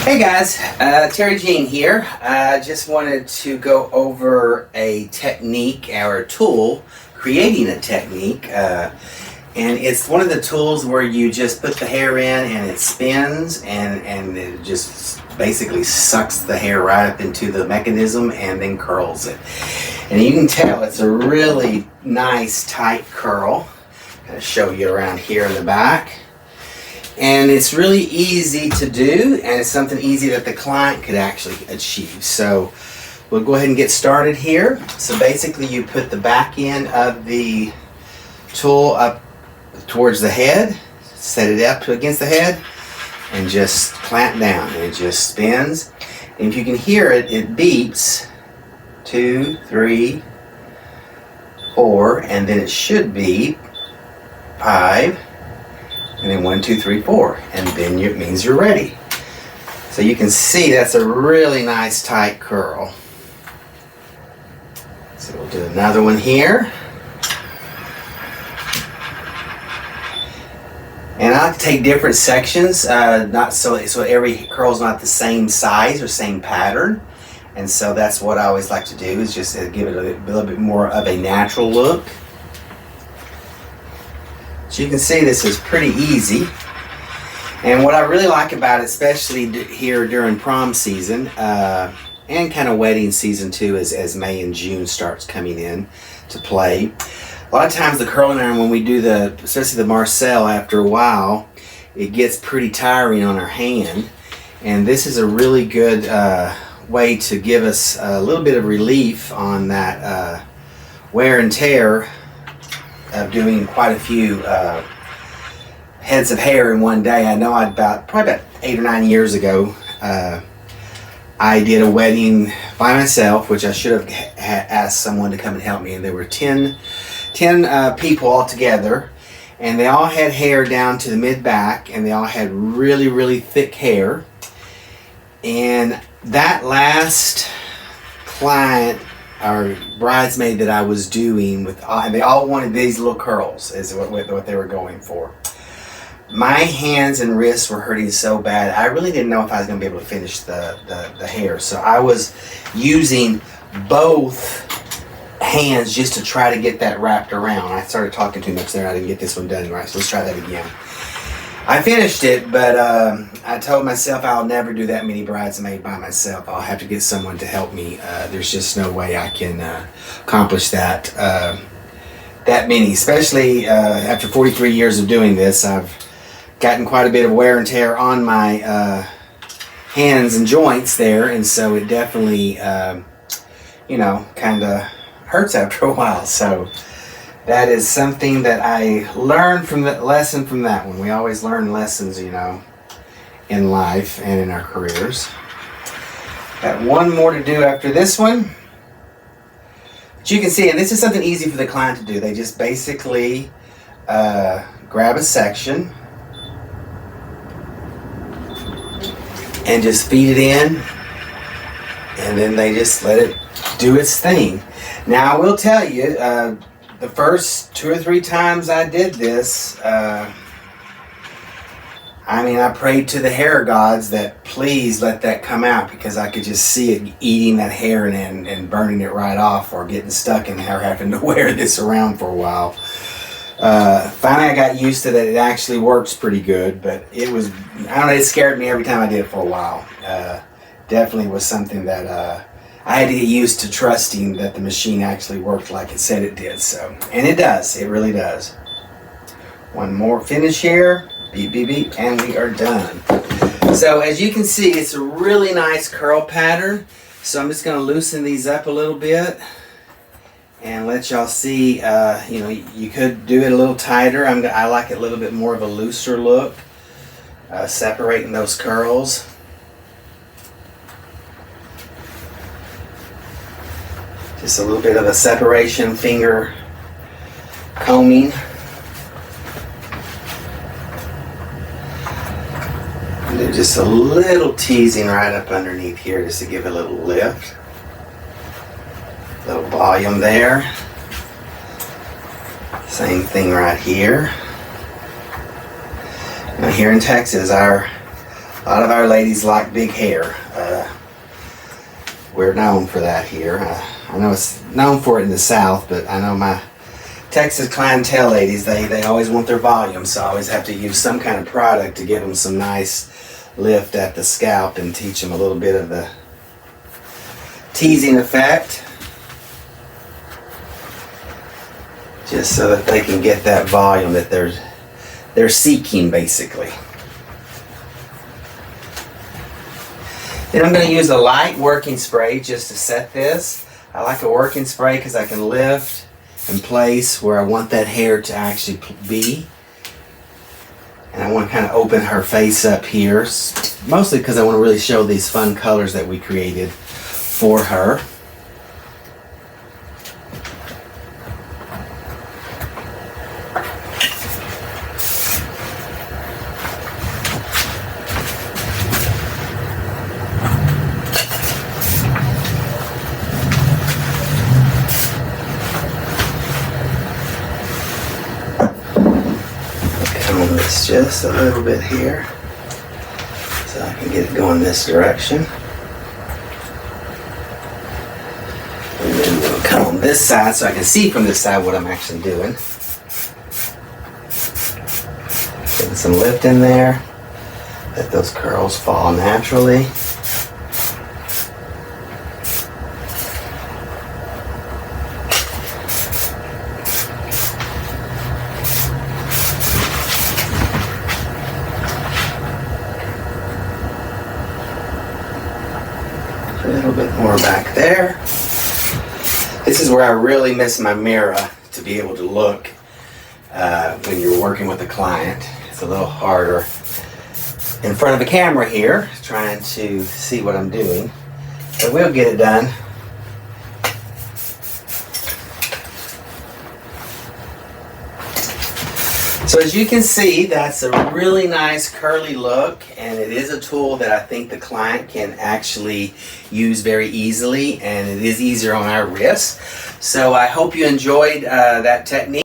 Hey guys, Terry Jean here. I just wanted to go over a technique or a tool, creating a technique. And it's one of the tools where you just put the hair in and it spins and it just basically sucks the hair right up into the mechanism and then curls it. And you can tell it's a really nice tight curl. I'm going to show you around here in the back. And it's really easy to do, and it's something easy that the client could actually achieve. So we'll go ahead and get started here. So basically you put the back end of the tool up towards the head, set it up against the head, and just clamp down. And it just spins. And if you can hear it, it beeps 2, 3, 4, and then it should beep 5. And then 1, 2, 3, 4, and then it means you're ready. So you can see that's a really nice tight curl. So we'll do another one here. And I like to take different sections, not so every curl's not the same size or same pattern. And so that's what I always like to do, is just give it a little bit more of a natural look. So you can see this is pretty easy. And what I really like about it, especially here during prom season, and kind of wedding season too, as May and June starts coming in to play. A lot of times the curling iron, when we do especially the Marcel, after a while, it gets pretty tiring on our hand. And this is a really good way to give us a little bit of relief on that wear and tear of doing quite a few heads of hair in one day. I know probably about 8 or 9 years ago, I did a wedding by myself, which I should have asked someone to come and help me. And there were 10 people all together, and they all had hair down to the mid-back, and they all had really, really thick hair. And that last client, our bridesmaid that I was doing with, and they all wanted these little curls, is what they were going for. My hands and wrists were hurting so bad, I really didn't know if I was going to be able to finish the hair. So I was using both hands just to try to get that wrapped around. I started talking too much there. I didn't get this one done right, so let's try that again. I finished it, but I told myself I'll never do that many bridesmaids by myself. I'll have to get someone to help me. There's just no way I can accomplish that many, especially after 43 years of doing this. I've gotten quite a bit of wear and tear on my hands and joints there, and so it definitely, kind of hurts after a while. So that is something that I learned from the lesson from that one. We always learn lessons, in life and in our careers. Got one more to do after this one. But you can see, and this is something easy for the client to do. They just basically grab a section and just feed it in, and then they just let it do its thing. Now I will tell you, the first 2 or 3 times I did this, I prayed to the hair gods that please let that come out, because I could just see it eating that hair and burning it right off, or getting stuck in there, having to wear this around for a while. Finally I got used to that. It actually works pretty good, but it scared me every time I did it for a while. Definitely was something that I had to get used to trusting that the machine actually worked like it said it did. So, and it does. It really does. One more finish here. Beep, beep, beep. And we are done. So as you can see, it's a really nice curl pattern. So I'm just going to loosen these up a little bit and let y'all see. You could do it a little tighter. I like it a little bit more of a looser look. Separating those curls. Just a little bit of a separation, finger combing. And then just a little teasing right up underneath here, just to give it a little lift. A little volume there. Same thing right here. Now here in Texas, our A lot of our ladies like big hair. We're known for that here. I know it's known for it in the South, but I know my Texas clientele ladies, they always want their volume, so I always have to use some kind of product to give them some nice lift at the scalp and teach them a little bit of the teasing effect, just so that they can get that volume that they're seeking, basically. Then I'm going to use a light working spray just to set this. I like a working spray because I can lift and place where I want that hair to actually be. And I want to kind of open her face up here, mostly because I want to really show these fun colors that we created for her. Comb this just a little bit here so I can get it going this direction. And then we'll comb this side so I can see from this side what I'm actually doing. Getting some lift in there. Let those curls fall naturally. A little bit more back there. This is where I really miss my mirror to be able to look when you're working with a client. It's a little harder in front of a camera here, trying to see what I'm doing, but we'll get it done. So as you can see, that's a really nice curly look, and it is a tool that I think the client can actually use very easily, and it is easier on our wrists. So I hope you enjoyed that technique.